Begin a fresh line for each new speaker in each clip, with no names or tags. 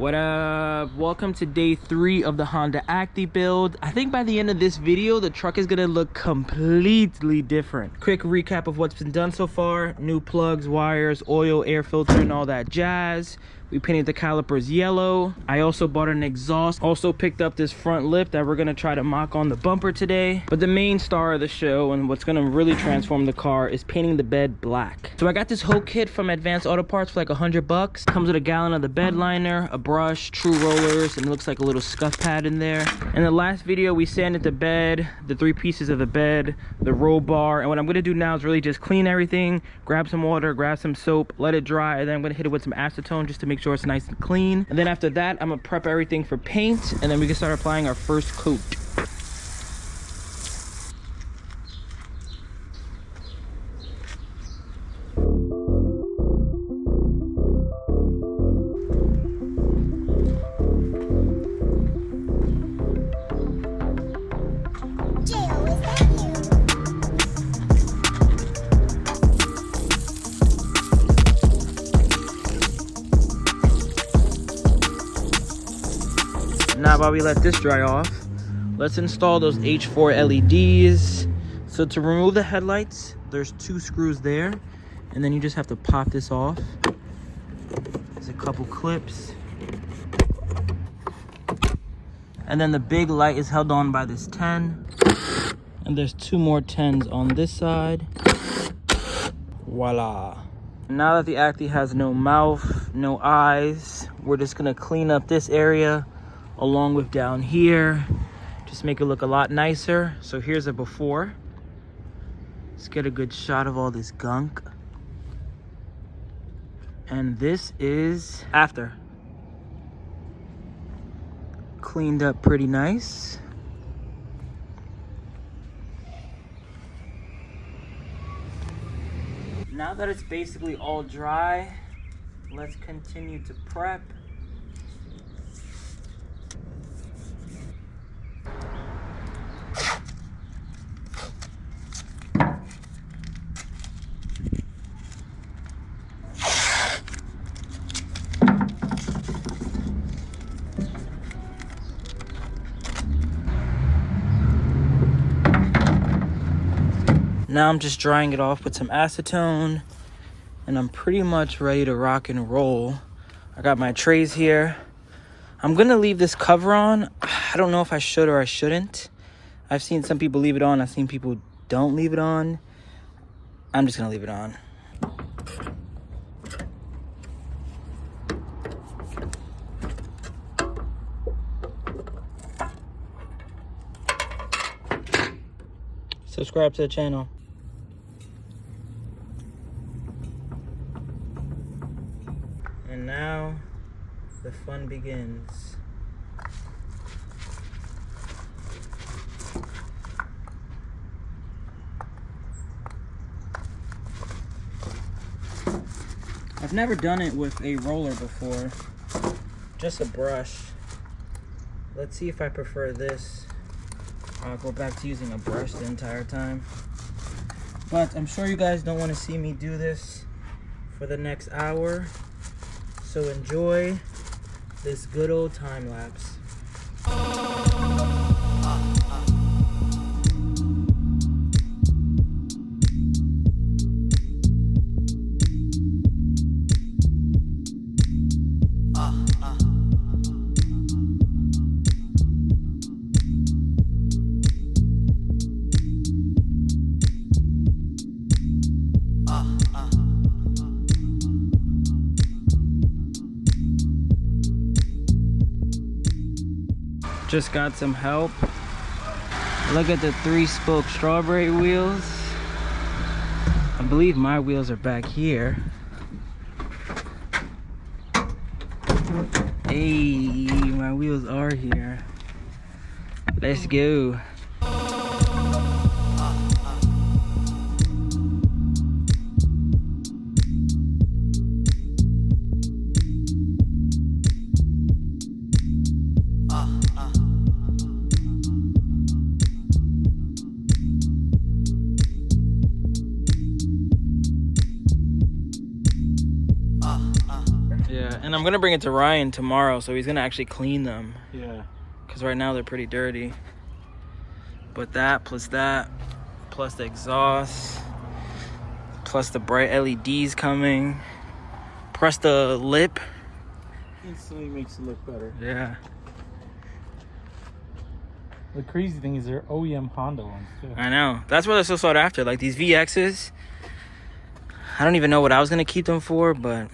What up? Welcome to day 3 of the Honda Acty build. I think by the end of this video, the truck is gonna look completely different. Quick recap of what's been done so far. New plugs, wires, oil, air filter, and all that jazz. We painted the calipers yellow. I also bought an exhaust. Also picked up this front lip that we're gonna try to mock on the bumper today. But the main star of the show and what's gonna really transform the car is painting the bed black. So I got this whole kit from Advanced Auto Parts for like $100. Comes with a gallon of the bed liner, a brush, true rollers, and it looks like a little scuff pad in there. In the last video, we sanded the bed, the 3 pieces of the bed, the roll bar, and what I'm gonna do now is really just clean everything, grab some water, grab some soap, let it dry, and then I'm gonna hit it with some acetone just to make sure it's nice and clean. And then after that, I'm gonna prep everything for paint, and then we can start applying our first coat. Now while we let this dry off, let's install those H4 LEDs. So to remove the headlights, there's 2 screws there, and then you just have to pop this off. There's a couple clips. And then the big light is held on by this 10. And there's 2 more 10s on this side. Voila. Now that the Acty has no mouth, no eyes, we're just gonna clean up this area along with down here, just make it look a lot nicer. So here's a before. Let's get a good shot of all this gunk. And this is after. Cleaned up pretty nice. Now that it's basically all dry, let's continue to prep. Now I'm just drying it off with some acetone, and I'm pretty much ready to rock and roll. I got my trays here. I'm gonna leave this cover on. I don't know if I should or I shouldn't. I've seen some people leave it on. I've seen people don't leave it on. I'm just gonna leave it on. Subscribe to the channel. And now the fun begins. I've never done it with a roller before, just a brush. Let's see if I prefer this. I'll go back to using a brush the entire time. But I'm sure you guys don't want to see me do this for the next hour. So enjoy this good old time lapse. Just got some help. Look at the 3-spoke strawberry wheels. I believe my wheels are back here. Hey, my wheels are here. Let's go. Yeah, and I'm gonna bring it to Ryan tomorrow, so he's gonna actually clean them.
Yeah.
Because right now they're pretty dirty. But that, plus the exhaust, plus the bright LEDs coming, plus the lip.
Instantly makes it look better.
Yeah.
The crazy thing is they're OEM Honda ones too.
I know. That's what they're so sought after. Like these VXs, I don't even know what I was gonna keep them for, but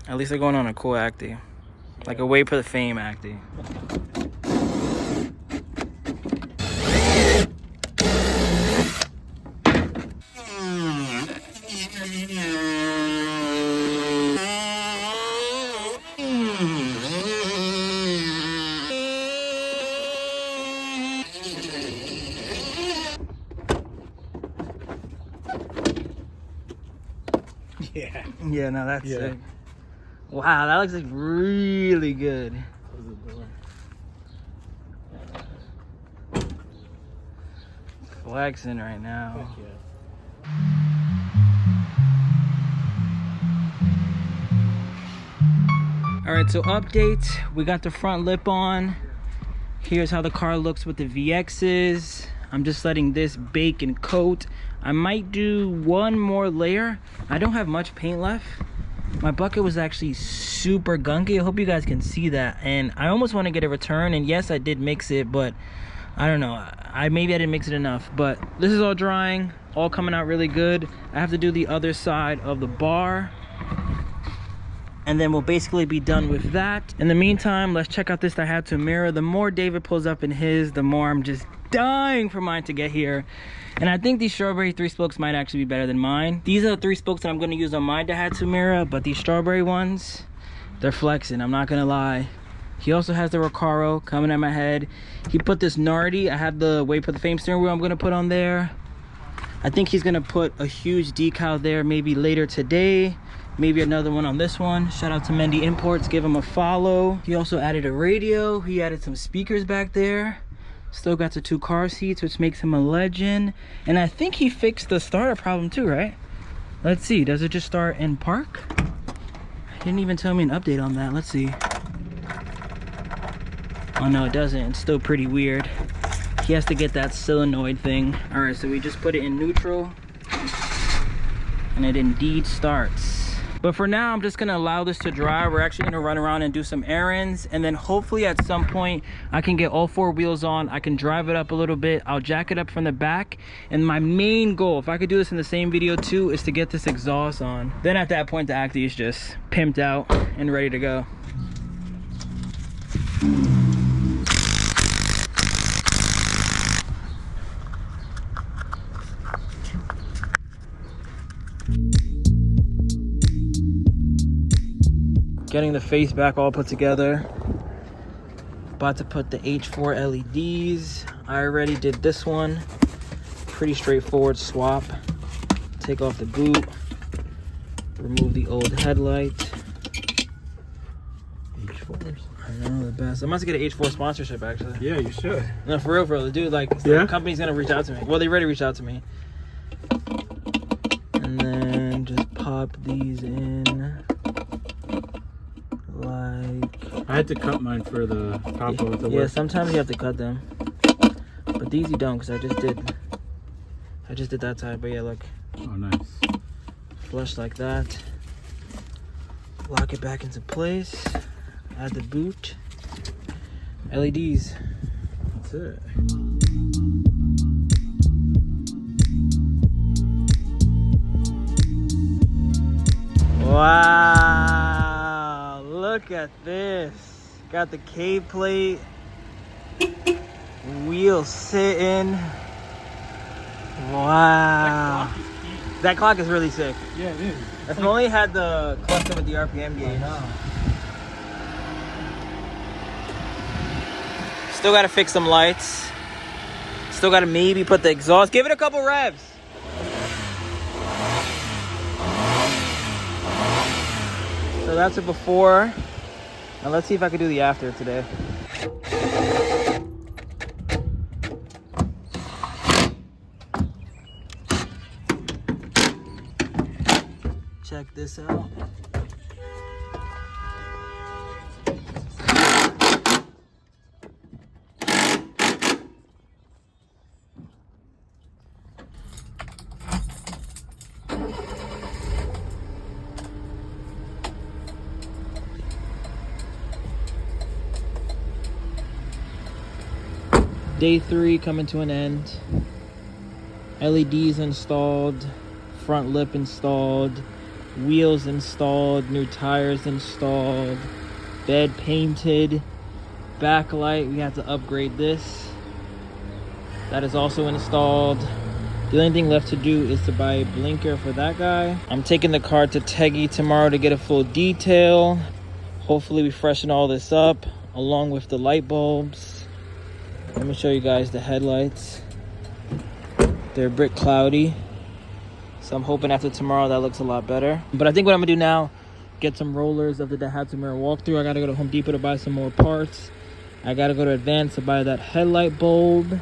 at least they're going on a cool Acty. Like a WayBeforeTheFame Acty.
Yeah.
Yeah, no, that's sick. Wow, that looks like really good.
Close the door.
Flexing right now.
Heck yeah.
All right, so update. We got the front lip on. Here's how the car looks with the VXs. I'm just letting this bake and coat. I might do one more layer. I don't have much paint left. My bucket was actually super gunky. I hope you guys can see that. And I almost want to get a return. And yes, I did mix it, but I don't know. Maybe I didn't mix it enough. But this is all drying, all coming out really good. I have to do the other side of the bar. And then we'll basically be done with that. In the meantime, let's check out this Daihatsu mirror. The more David pulls up in his, the more I'm just dying for mine to get here. And I think these strawberry 3-spokes might actually be better than mine. These are the 3-spokes that I'm going to use on my Daihatsu mirror, but these strawberry ones, they're flexing, I'm not going to lie. He also has the Recaro coming at my head. He put this Nardi. I have the WayBeforeTheFame steering wheel I'm going to put on there. I think he's going to put a huge decal there maybe later today. Maybe another one on this one. Shout out to Mendy Imports, give him a follow. He also added a radio. He added some speakers back there. Still got the 2 car seats, which makes him a legend. And I think he fixed the starter problem too, right? Let's see, does it just start in park? He didn't even tell me an update on that. Let's see. Oh no, it doesn't. It's still pretty weird. He has to get that solenoid thing. All right, so we just put it in neutral and it indeed starts. But for now, I'm just gonna allow this to dry. We're actually gonna run around and do some errands, and then hopefully at some point I can get all 4 wheels on. I can drive it up a little bit. I'll jack it up from the back. And my main goal, if I could do this in the same video too, is to get this exhaust on. Then at that point, the Acty is just pimped out and ready to go. Getting the face back all put together. About to put the H4 LEDs. I already did this one. Pretty straightforward swap. Take off the boot. Remove the old headlight.
H4s.
I know, the best. I must get an H4 sponsorship actually.
Yeah, you should.
No, for real, dude. Like,
yeah?
The company's gonna reach out to me. Well, they already reached out to me. And then just pop these in. Like,
I had to cut mine for the top of the
yeah,
work.
sometimes you have to cut them, but these you don't, because I just did that side. But yeah, look,
Oh, nice.
flush like that, lock it back into place, add the boot, LEDs.
That's it.
Wow, look at this. Got the K plate, wheel sitting. Wow. That clock is really sick.
Yeah, it is.
If I only had the cluster with the RPM gauge. Still gotta fix some lights. Still gotta maybe put the exhaust. Give it a couple revs. So that's it before. Now let's see if I can do the after today. Check this out. Day 3 coming to an end. LEDs installed, front lip installed, wheels installed, new tires installed, bed painted, backlight, we had to upgrade this. That is also installed. The only thing left to do is to buy a blinker for that guy. I'm taking the car to Teggy tomorrow to get a full detail. Hopefully we freshen all this up along with the light bulbs. Let me show you guys the headlights. They're a bit cloudy, so I'm hoping after tomorrow that looks a lot better. But I think what I'm gonna do now, get some rollers of the Daihatsu mirror walkthrough. I gotta go to Home Depot to buy some more parts. I gotta go to Advance to buy that headlight bulb.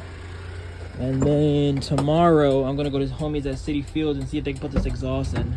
And then tomorrow, I'm gonna go to his homies at City Field and see if they can put this exhaust in.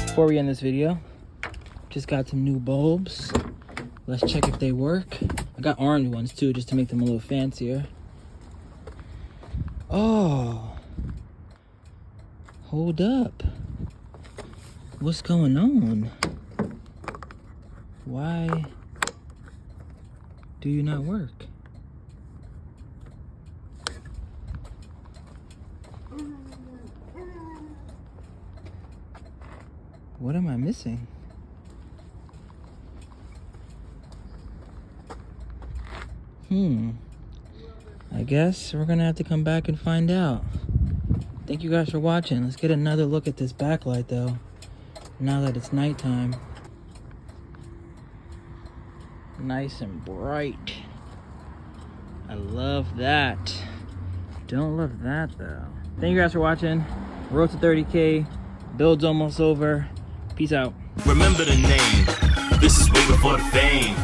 Before we end this video, just got some new bulbs. Let's check if they work. I got orange ones too, just to make them a little fancier. Oh, hold up. What's going on? Why do you not work? What am I missing? I guess we're gonna have to come back and find out. Thank you guys for watching. Let's get another look at this backlight though, now that it's nighttime. Nice and bright. I love that. Don't love that though. Thank you guys for watching. Road to 30K. Build's almost over. Peace out.
Remember the name. This is way before the fame.